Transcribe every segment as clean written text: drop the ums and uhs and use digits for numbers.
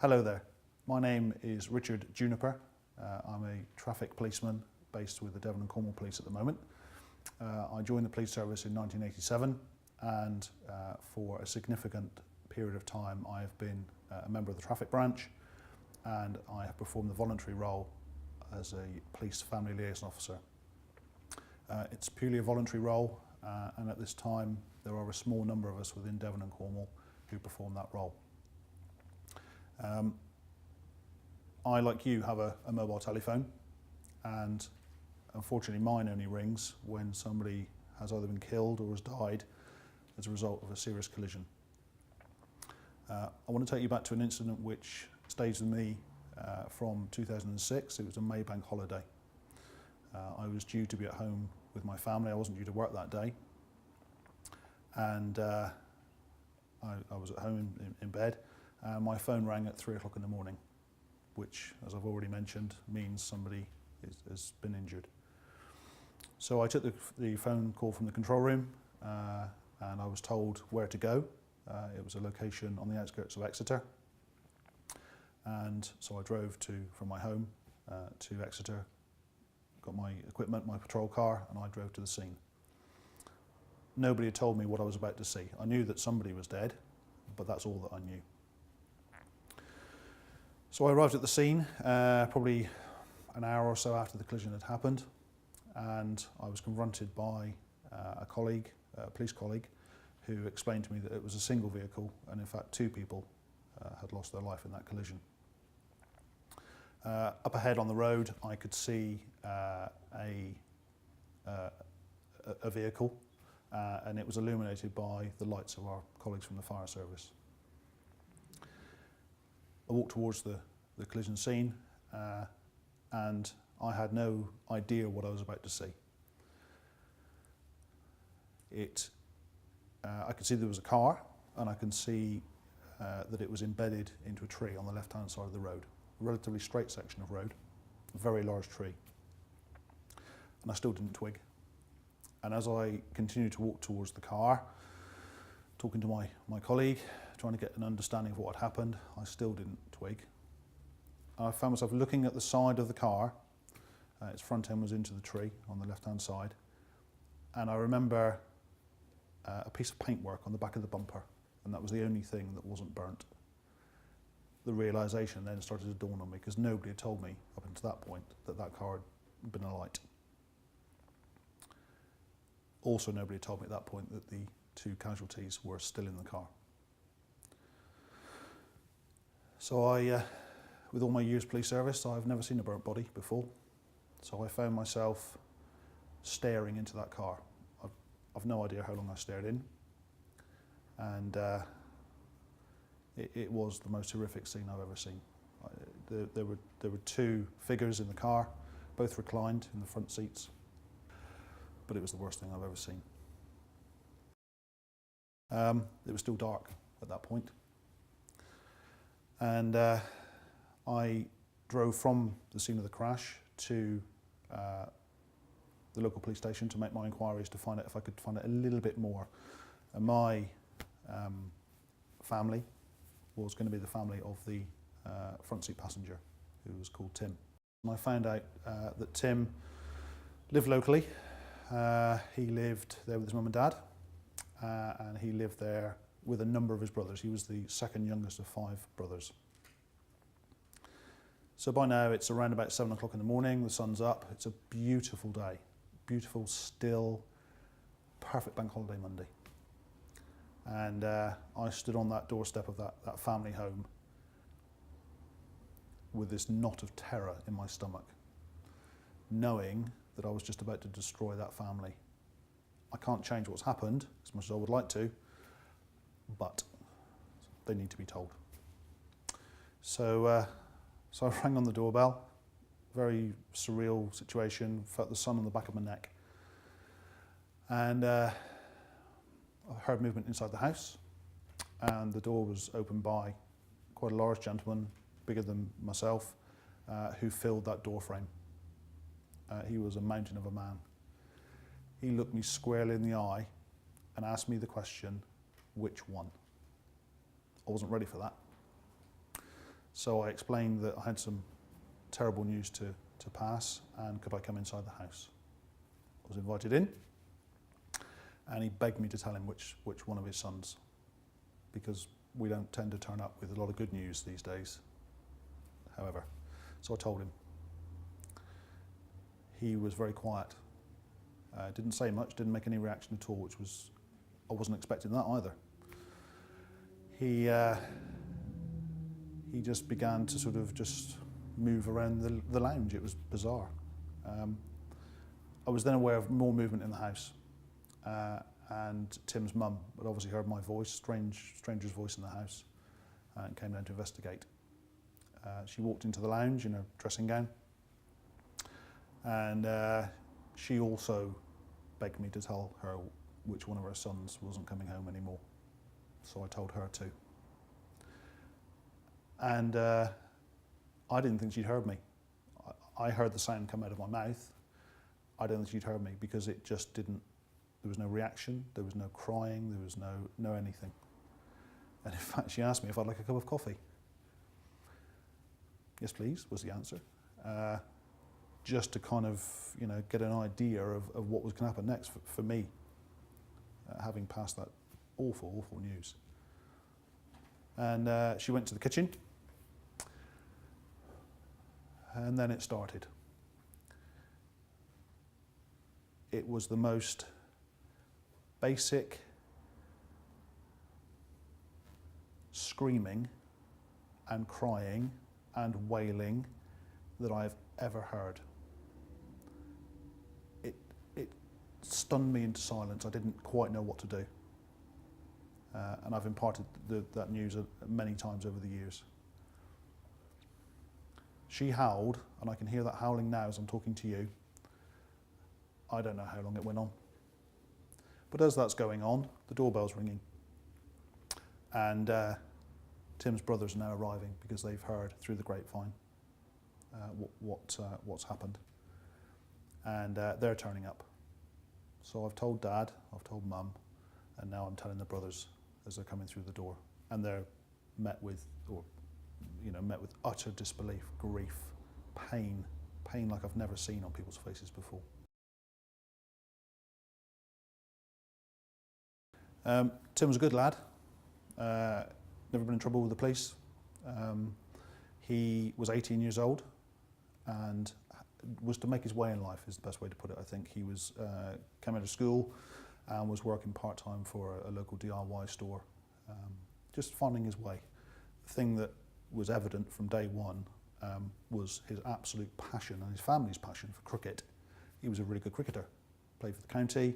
Hello there, my name is Richard Juniper. I'm a traffic policeman based with the Devon and Cornwall Police at the moment. I joined the police service in 1987 and for a significant period of time I have been a member of the traffic branch, and I have performed the voluntary role as a police family liaison officer. It's purely a voluntary role and at this time there are a small number of us within Devon and Cornwall who perform that role. I, like you, have a mobile telephone, and unfortunately mine only rings when somebody has either been killed or has died as a result of a serious collision. I want to take you back to an incident which stays with me from 2006. It was a May bank holiday. I was due to be at home with my family. I wasn't due to work that day, and I was at home in bed. My phone rang at 3 o'clock in the morning, which, as I've already mentioned, means somebody has been injured. So I took the phone call from the control room and I was told where to go. It was a location on the outskirts of Exeter. And so I drove from my home to Exeter, got my equipment, my patrol car, and I drove to the scene. Nobody had told me what I was about to see. I knew that somebody was dead, but that's all that I knew. So I arrived at the scene probably an hour or so after the collision had happened, and I was confronted by a colleague, a police colleague, who explained to me that it was a single vehicle and in fact 2 people had lost their life in that collision. Up ahead on the road I could see a vehicle and it was illuminated by the lights of our colleagues from the fire service. I walked towards the collision scene and I had no idea what I was about to see. I could see there was a car, and I can see that it was embedded into a tree on the left-hand side of the road. A relatively straight section of road, a very large tree. And I still didn't twig. And as I continued to walk towards the car, talking to my colleague, trying to get an understanding of what had happened, I still didn't twig. I found myself looking at the side of the car. Its front end was into the tree on the left-hand side. And I remember a piece of paintwork on the back of the bumper, and that was the only thing that wasn't burnt. The realisation then started to dawn on me, because nobody had told me up until that point that that car had been alight. Also, nobody had told me at that point that the 2 casualties were still in the car. So with all my years police service, I've never seen a burnt body before. So I found myself staring into that car. I've no idea how long I stared in. And it was the most horrific scene I've ever seen. There were 2 figures in the car, both reclined in the front seats. But it was the worst thing I've ever seen. It was still dark at that point. And I drove from the scene of the crash to the local police station to make my inquiries to find out if I could find out a little bit more. And my family was going to be the family of the front seat passenger, who was called Tim. And I found out that Tim lived locally. He lived there with his mum and dad, and he lived there with a number of his brothers. He was the second youngest of 5 brothers. So by now it's around about 7 o'clock in the morning, the sun's up, it's a beautiful day. Beautiful, still, perfect bank holiday Monday. And I stood on that doorstep of that family home with this knot of terror in my stomach, knowing that I was just about to destroy that family. I can't change what's happened as much as I would like to, but they need to be told. So I rang on the doorbell. Very surreal situation, felt the sun on the back of my neck. And I heard movement inside the house, and the door was opened by quite a large gentleman, bigger than myself, who filled that door frame. He was a mountain of a man. He looked me squarely in the eye and asked me the question, which one? I wasn't ready for that. So I explained that I had some terrible news to pass, and could I come inside the house. I was invited in, and he begged me to tell him which one of his sons, because we don't tend to turn up with a lot of good news these days, however. So I told him. He was very quiet. Didn't say much, didn't make any reaction at all, which was, I wasn't expecting that either. He just began to sort of just move around the lounge. It was bizarre. I was then aware of more movement in the house, and Tim's mum had obviously heard my voice, stranger's voice in the house, and came down to investigate. She walked into the lounge in her dressing gown, and she also begged me to tell her which one of her sons wasn't coming home anymore. So I told her too. And I didn't think she'd heard me. I heard the sound come out of my mouth. I don't think she'd heard me, because it just didn't, there was no reaction, there was no crying, there was no anything. And in fact, she asked me if I'd like a cup of coffee. Yes, please, was the answer. Just to kind of, get an idea of what was going to happen next for me, having passed that awful, awful news. And she went to the kitchen, and then it started. It was the most basic screaming and crying and wailing that I've ever heard. It stunned me into silence. I didn't quite know what to do. And I've imparted that news many times over the years. She howled, and I can hear that howling now as I'm talking to you. I don't know how long it went on. But as that's going on, the doorbell's ringing. And Tim's brothers are now arriving, because they've heard through the grapevine what's happened. And they're turning up. So I've told Dad, I've told Mum, and now I'm telling the brothers as they're coming through the door. And they're met with utter disbelief, grief, pain like I've never seen on people's faces before. Tim was a good lad, never been in trouble with the police. He was 18 years old and was to make his way in life, is the best way to put it, I think. He was came out of school and was working part-time for a local DIY store, just finding his way. The thing that was evident from day one was his absolute passion and his family's passion for cricket. He was a really good cricketer, played for the county,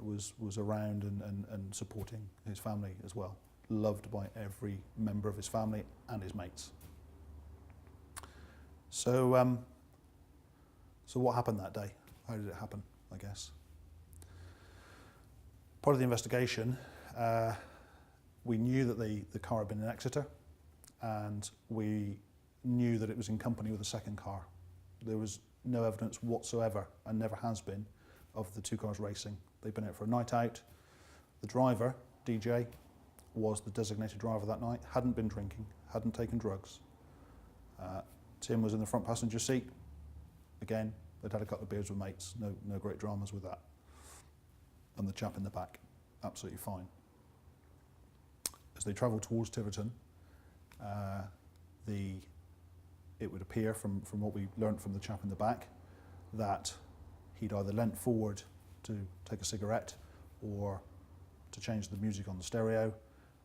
was around and supporting his family as well. Loved by every member of his family and his mates. So, so what happened that day? How did it happen, I guess? Part of the investigation, we knew that the car had been in Exeter, and we knew that it was in company with a second car. There was no evidence whatsoever, and never has been, of the two cars racing. They'd been out for a night out. The driver, DJ, was the designated driver that night, hadn't been drinking, hadn't taken drugs. Tim was in the front passenger seat. Again, they'd had a couple of beers with mates, no great dramas with that. And the chap in the back, absolutely fine. As they travelled towards Tiverton, it would appear from what we learnt from the chap in the back that he'd either leant forward to take a cigarette or to change the music on the stereo,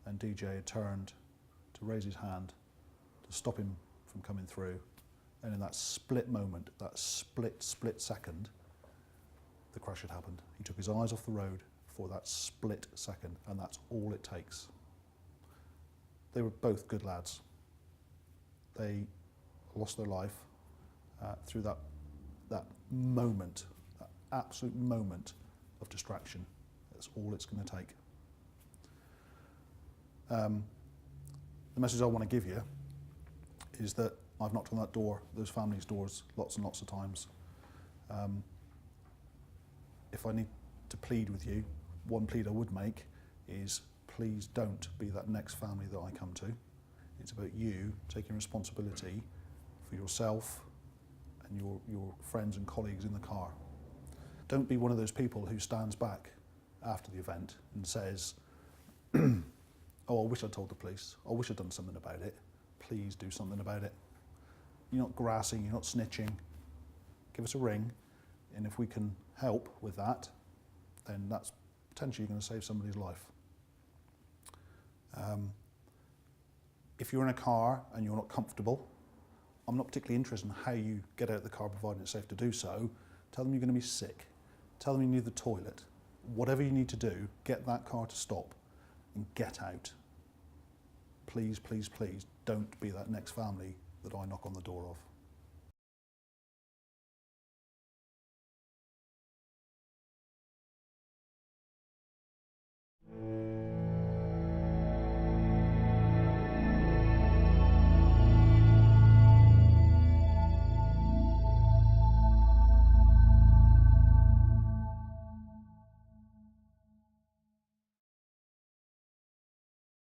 and DJ had turned to raise his hand to stop him from coming through. And in that split moment, that split second, the crash had happened. He took his eyes off the road for that split second, and that's all it takes. They were both good lads. They lost their life through that moment, that absolute moment of distraction. That's all it's going to take. The message I want to give you is that I've knocked on that door, those families' doors, lots and lots of times. If I need to plead with you, one plead I would make is please don't be that next family that I come to. It's about you taking responsibility for yourself and your friends and colleagues in the car. Don't be one of those people who stands back after the event and says, oh, I wish I'd told the police. I wish I'd done something about it. Please do something about it. You're not grassing, you're not snitching. Give us a ring, and if we can help with that, then that's potentially going to save somebody's life. If you're in a car and you're not comfortable, I'm not particularly interested in how you get out of the car, providing it's safe to do so. Tell them you're going to be sick. Tell them you need the toilet. Whatever you need to do, get that car to stop and get out. Please, please, please don't be that next family that I knock on the door of.